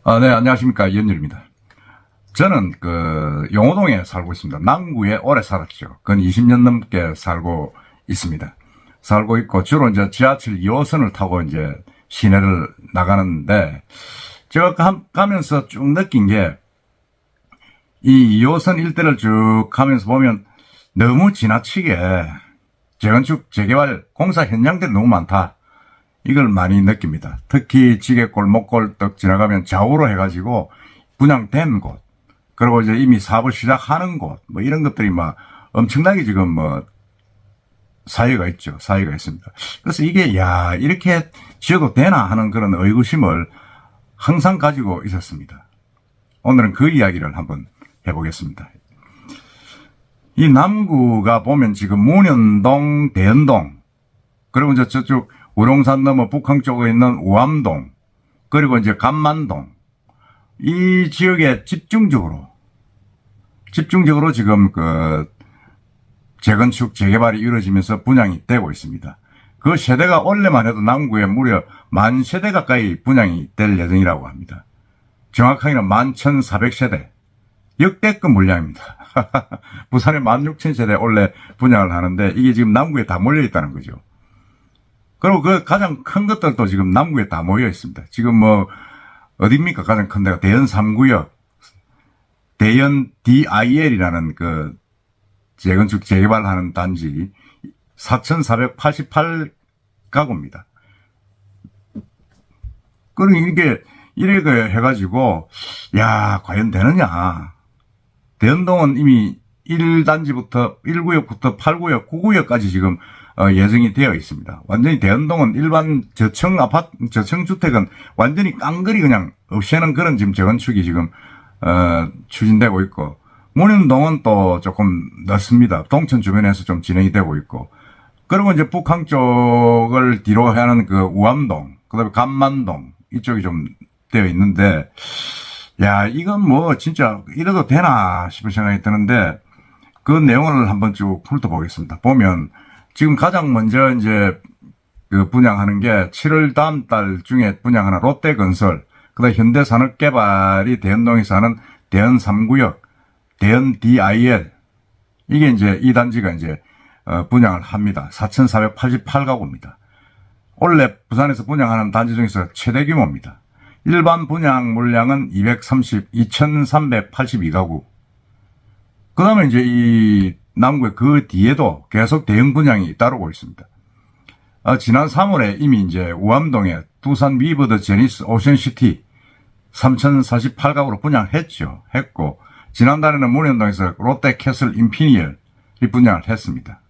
네, 안녕하십니까. 이현율입니다. 저는 용호동에 살고 있습니다. 남구에 오래 살았죠. 근 20년 넘게 살고 있습니다. 살고 있고, 주로 이제 지하철 2호선을 타고 이제 시내를 나가는데, 제가 가면서 쭉 느낀 게, 이 2호선 일대를 쭉 가면서 보면 너무 지나치게 재건축, 재개발 공사 현장들이 너무 많다. 이걸 많이 느낍니다. 특히 지게골, 목골 떡 지나가면 좌우로 해가지고 분양된 곳, 그리고 이제 이미 사업을 시작하는 곳, 뭐 이런 것들이 막 엄청나게 지금 사이가 있죠. 사이가 있습니다. 그래서 이게, 이렇게 지어도 되나 하는 그런 의구심을 항상 가지고 있었습니다. 오늘은 그 이야기를 한번 해보겠습니다. 이 남구가 보면 지금 문현동, 대연동, 그리고 이제 저쪽 우롱산 넘어 북항 쪽에 있는 우암동, 그리고 이제 감만동, 이 지역에 집중적으로 지금 재건축, 재개발이 이루어지면서 분양이 되고 있습니다. 그 세대가 올해만 해도 남구에 무려 10,000세대 가까이 분양이 될 예정이라고 합니다. 정확하게는 11,400세대. 역대급 물량입니다. 부산에 16,000세대 원래 분양을 하는데 이게 지금 남구에 다 몰려 있다는 거죠. 그리고 그 가장 큰 것들도 지금 남구에 다 모여 있습니다. 지금 어딥니까? 가장 큰 데가 대연 3구역, 대연 DIL이라는 재건축 재개발하는 단지 4,488가구입니다. 그러니까 이렇게 해가지고, 과연 되느냐. 대연동은 이미 1단지부터 1구역부터 8구역, 9구역까지 지금 예정이 되어 있습니다. 완전히 대연동은 일반 저층주택은 완전히 깡그리 그냥 없애는 그런 지금 재건축이 지금, 추진되고 있고, 문현동은 또 조금 넓습니다. 동천 주변에서 좀 진행이 되고 있고, 그리고 이제 북항 쪽을 뒤로 하는 우암동, 그 다음에 감만동, 이쪽이 좀 되어 있는데, 이건 진짜 이래도 되나 싶은 생각이 드는데, 그 내용을 한번 쭉 훑어보겠습니다. 보면, 지금 가장 먼저 이제 분양하는 게 7월 다음 달 중에 분양하는 롯데건설, 그다음 현대산업개발이 대연동에서 하는 대연 3구역, 대연 DIL, 이게 이제 이 단지가 이제 분양을 합니다. 4,488가구입니다. 올해 부산에서 분양하는 단지 중에서 최대 규모입니다. 일반 분양 물량은 2,382가구. 그 다음에 이제 이 남구의 그 뒤에도 계속 대형 분양이 따르고 있습니다. 지난 3월에 이미 이제 우암동에 두산 위버드 제니스 오션시티 3,048가구로 했고, 지난달에는 문현동에서 롯데캐슬 인피니얼이 분양을 했습니다.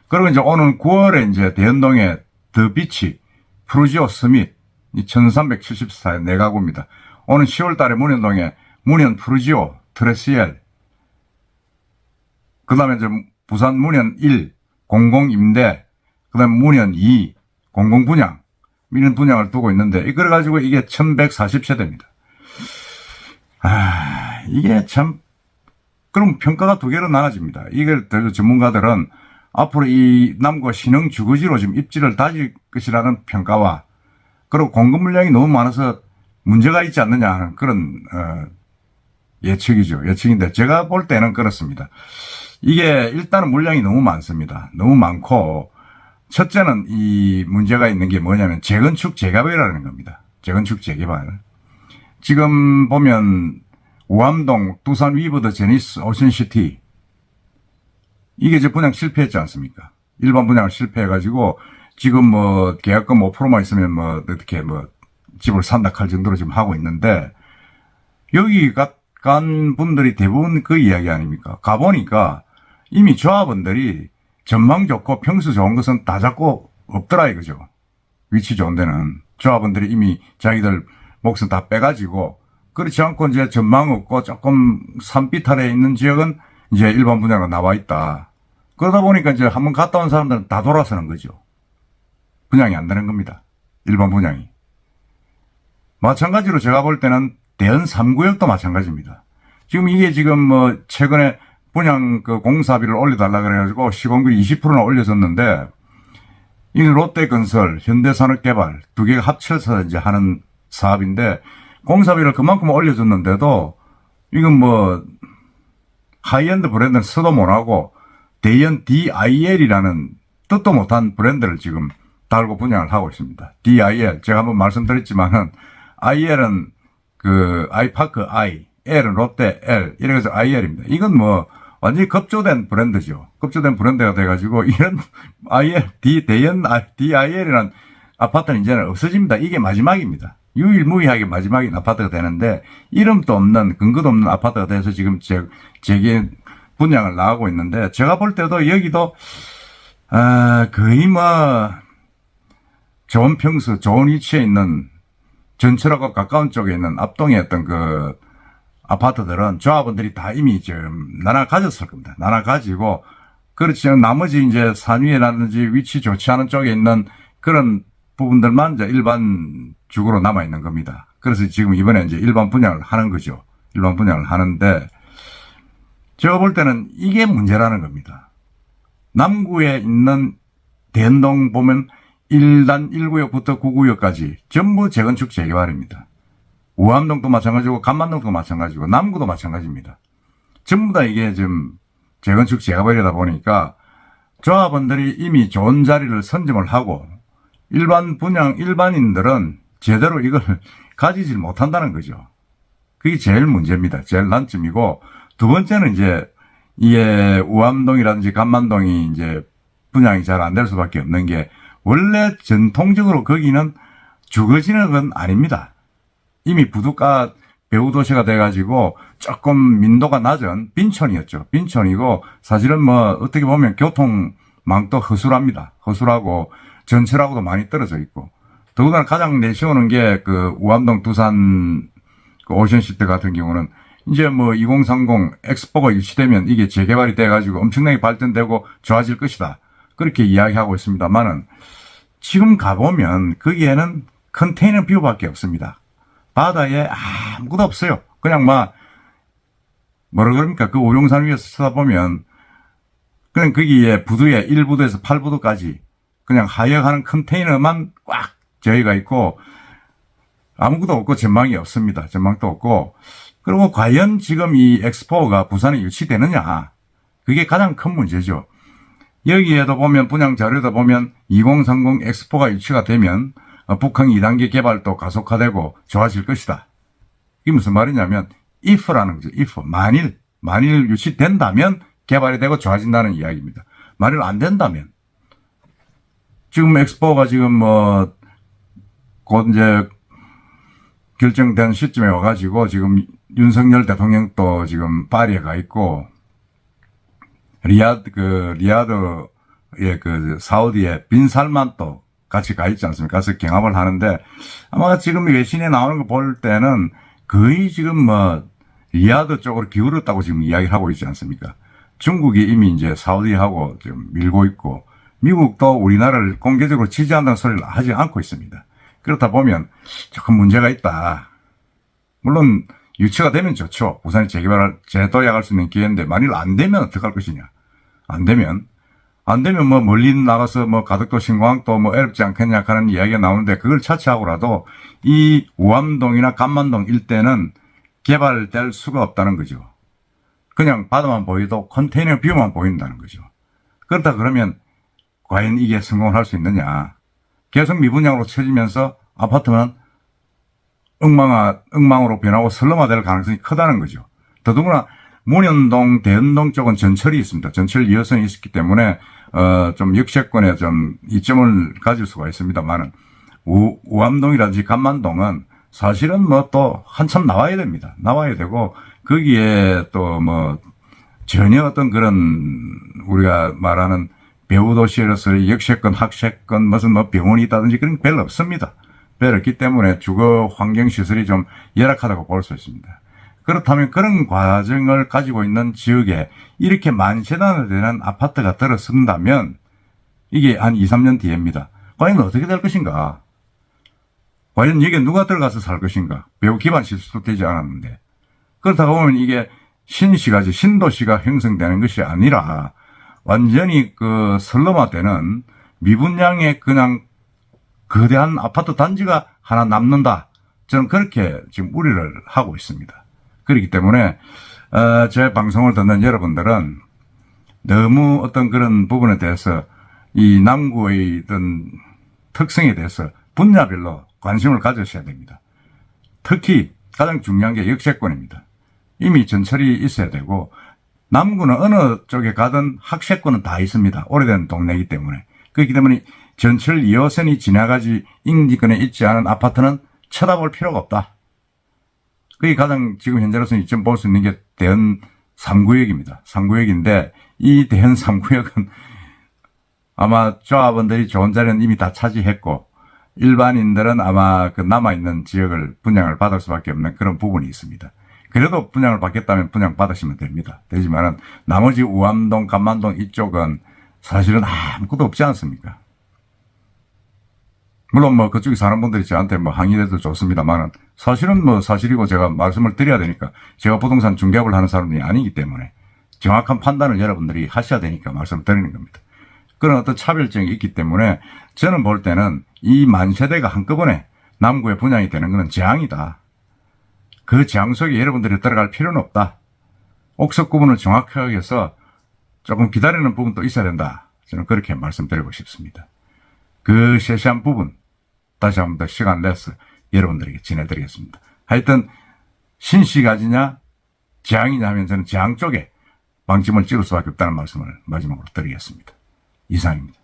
그리고 이제 오는 9월에 이제 대연동에 더 비치, 프루지오 스밋, 1,374의 4가구입니다. 오는 10월 달에 문현동에 문현 프루지오, 트레시엘, 그 다음에 이제 부산 문현 1, 공공임대, 그 다음에 문현 2, 공공분양, 이런 분양을 두고 있는데, 그래가지고 이게 1,140세대입니다. 이게 참, 그럼 평가가 두 개로 나눠집니다. 이걸 전문가들은 앞으로 이 남구가 신흥 주거지로 지금 입지를 다질 것이라는 평가와, 그리고 공급 물량이 너무 많아서 문제가 있지 않느냐 하는 그런, 예측이죠. 예측인데 제가 볼 때는 그렇습니다. 이게 일단은 물량이 너무 많습니다. 너무 많고, 첫째는 이 문제가 있는 게 뭐냐면 재건축 재개발이라는 겁니다. 재건축 재개발. 지금 보면 우암동, 두산 위버드 제니스 오션시티, 이게 이제 분양 실패했지 않습니까? 일반 분양을 실패해가지고 지금 계약금 5%만 있으면 어떻게 집을 산다 할 정도로 지금 하고 있는데, 여기 간 분들이 대부분 그 이야기 아닙니까? 가보니까 이미 조합원들이 전망 좋고 평수 좋은 것은 다 잡고 없더라 이거죠. 위치 좋은 데는 조합원들이 이미 자기들 몫은 다 빼가지고, 그렇지 않고 이제 전망 없고 조금 산비탈에 있는 지역은 이제 일반 분양으로 나와 있다. 그러다 보니까 이제 한번 갔다 온 사람들은 다 돌아서는 거죠. 분양이 안 되는 겁니다. 일반 분양이. 마찬가지로 제가 볼 때는 대연 3구역도 마찬가지입니다. 지금 이게 지금 최근에 분양 공사비를 올려달라 그래가지고 시공비 20%나 올려줬는데, 이 롯데건설, 현대산업개발 두 개가 합쳐서 이제 하는 사업인데, 공사비를 그만큼 올려줬는데도 이건 뭐 하이엔드 브랜드는 쓰도 못하고 대연 DIL이라는 뜻도 못한 브랜드를 지금 달고 분양을 하고 있습니다. DIL 제가 한번 말씀드렸지만은 IL은 그 아이파크 I, L은 롯데 L 이렇게 해서 IL입니다. 이건 뭐 완전히 급조된 브랜드죠. 급조된 브랜드가 돼가지고 이런 IL, 대연 DIL이라는 아파트는 이제는 없어집니다. 이게 마지막입니다. 유일무이하게 마지막인 아파트가 되는데 이름도 없는 근거도 없는 아파트가 돼서 지금 제게 분양을 나가고 있는데 제가 볼 때도 여기도 거의 뭐 좋은 평수 좋은 위치에 있는 전철하고 가까운 쪽에 있는 앞동에 어떤 그 아파트들은 조합원들이 다 이미 좀 나눠 가졌을 겁니다. 나눠 가지고 그렇지 나머지 이제 산 위에라든지 위치 좋지 않은 쪽에 있는 그런 부분들만 이제 일반 주거로 남아 있는 겁니다. 그래서 지금 이번에 이제 일반 분양을 하는 거죠. 일반 분양을 하는데 제가 볼 때는 이게 문제라는 겁니다. 남구에 있는 대연동 보면 1단 1구역부터 9구역까지 전부 재건축 재개발입니다. 우암동도 마찬가지고 간만동도 마찬가지고 남구도 마찬가지입니다. 전부 다 이게 지금 재건축 재개발이다 보니까 조합원들이 이미 좋은 자리를 선점을 하고 일반인들은 제대로 이걸 가지질 못한다는 거죠. 그게 제일 문제입니다. 제일 난점이고, 두 번째는 이제, 이게 우암동이라든지 간만동이 이제 분양이 잘 안 될 수밖에 없는 게, 원래 전통적으로 거기는 주거지는 건 아닙니다. 이미 부두가 배후도시가 돼가지고 조금 민도가 낮은 빈촌이었죠. 빈촌이고, 사실은 뭐, 어떻게 보면 교통망도 허술합니다. 허술하고, 전철하고도 많이 떨어져 있고, 더군다나 가장 내세우는 게 그 우암동 두산 그 오션시티 같은 경우는 이제 뭐 2030 엑스포가 유치되면 이게 재개발이 돼가지고 엄청나게 발전되고 좋아질 것이다. 그렇게 이야기하고 있습니다만은 지금 가보면 거기에는 컨테이너 뷰밖에 없습니다. 바다에 아무것도 없어요. 그냥 뭐라 그럽니까? 그 오룡산 위에서 쳐다보면 그냥 거기에 부두에 1부두에서 8부두까지 그냥 하역하는 컨테이너만 꽉 저희가 있고 아무것도 없고 전망이 없습니다. 전망도 없고 그리고 과연 지금 이 엑스포가 부산에 유치되느냐 그게 가장 큰 문제죠. 여기에도 보면 분양 자료에도 보면 2030 엑스포가 유치가 되면 북항 2단계 개발도 가속화되고 좋아질 것이다. 이게 무슨 말이냐면 if라는 거죠. if 만일 유치된다면 개발이 되고 좋아진다는 이야기입니다. 만일 안 된다면 지금 엑스포가 지금 곧 이제 결정된 시점에 와가지고 지금 윤석열 대통령도 지금 파리에 가 있고 리야드의 그 사우디에 빈 살만도 같이 가 있지 않습니까? 가서 경합을 하는데 아마 지금 외신에 나오는 거 볼 때는 거의 지금 리야드 쪽으로 기울었다고 지금 이야기를 하고 있지 않습니까? 중국이 이미 이제 사우디하고 지금 밀고 있고 미국도 우리나라를 공개적으로 지지한다는 소리를 하지 않고 있습니다. 그렇다 보면 조금 문제가 있다. 물론 유치가 되면 좋죠. 부산이 재도약할 수 있는 기회인데 만일 안 되면 어떡할 것이냐. 안 되면 멀리 나가서 가덕도 신광도 어렵지 않겠냐 하는 이야기가 나오는데 그걸 차치하고라도 이 우암동이나 간만동 일대는 개발될 수가 없다는 거죠. 그냥 바다만 보이도 컨테이너 뷰만 보인다는 거죠. 그렇다 그러면 과연 이게 성공을 할 수 있느냐. 계속 미분양으로 쳐지면서 아파트는 엉망으로 변하고 슬럼화될 가능성이 크다는 거죠. 더더구나 문현동, 대연동 쪽은 전철이 있습니다. 전철 2호선이 있었기 때문에 좀 역세권에 좀 이점을 가질 수가 있습니다만은 우암동이라든지 간만동은 사실은 또 한참 나와야 됩니다. 나와야 되고 거기에 또 전혀 어떤 그런 우리가 말하는 배후도시로서의 역세권, 학세권, 무슨 병원이 있다든지 그런 게 별로 없습니다. 별로 없기 때문에 주거 환경시설이 좀 열악하다고 볼 수 있습니다. 그렇다면 그런 과정을 가지고 있는 지역에 이렇게 만세단을 되는 아파트가 들어선다면 이게 한 2, 3년 뒤입니다. 과연 어떻게 될 것인가? 과연 여기에 누가 들어가서 살 것인가? 배후 기반 시설도 되지 않았는데. 그렇다고 보면 이게 신도시가 형성되는 것이 아니라 완전히 슬럼화되는 미분양의 그냥 거대한 아파트 단지가 하나 남는다. 저는 그렇게 지금 우려를 하고 있습니다. 그렇기 때문에 제 방송을 듣는 여러분들은 너무 어떤 그런 부분에 대해서 이 남구의 어떤 특성에 대해서 분야별로 관심을 가져셔야 됩니다. 특히 가장 중요한 게 역세권입니다. 이미 전철이 있어야 되고 남구는 어느 쪽에 가든 학세권은 다 있습니다. 오래된 동네이기 때문에. 그렇기 때문에 전철 2호선이 지나가지 인근에 있지 않은 아파트는 쳐다볼 필요가 없다. 그게 가장 지금 현재로서는 이점 볼 수 있는 게 대연 3구역입니다. 3구역인데 이 대연 3구역은 아마 조합원들이 좋은 자리는 이미 다 차지했고 일반인들은 아마 그 남아있는 지역을 분양을 받을 수밖에 없는 그런 부분이 있습니다. 그래도 분양을 받겠다면 분양 받으시면 됩니다. 되지만은 나머지 우암동, 감만동 이쪽은 사실은 아무것도 없지 않습니까? 물론 뭐 그쪽에 사는 분들이 저한테 뭐 항의해도 좋습니다만은 사실은 뭐 사실이고 제가 말씀을 드려야 되니까 제가 부동산 중개업을 하는 사람이 아니기 때문에 정확한 판단을 여러분들이 하셔야 되니까 말씀을 드리는 겁니다. 그런 어떤 차별점이 있기 때문에 저는 볼 때는 이 만세대가 한꺼번에 남구에 분양이 되는 것은 재앙이다. 그 재앙 속에 여러분들이 들어갈 필요는 없다. 옥석 구분을 정확하게 해서 조금 기다리는 부분도 있어야 된다. 저는 그렇게 말씀드리고 싶습니다. 그 세세한 부분 다시 한번 더 시간 내서 여러분들에게 전해드리겠습니다. 하여튼 신시가지냐 재앙이냐 하면 저는 재앙 쪽에 방침을 찍을 수밖에 없다는 말씀을 마지막으로 드리겠습니다. 이상입니다.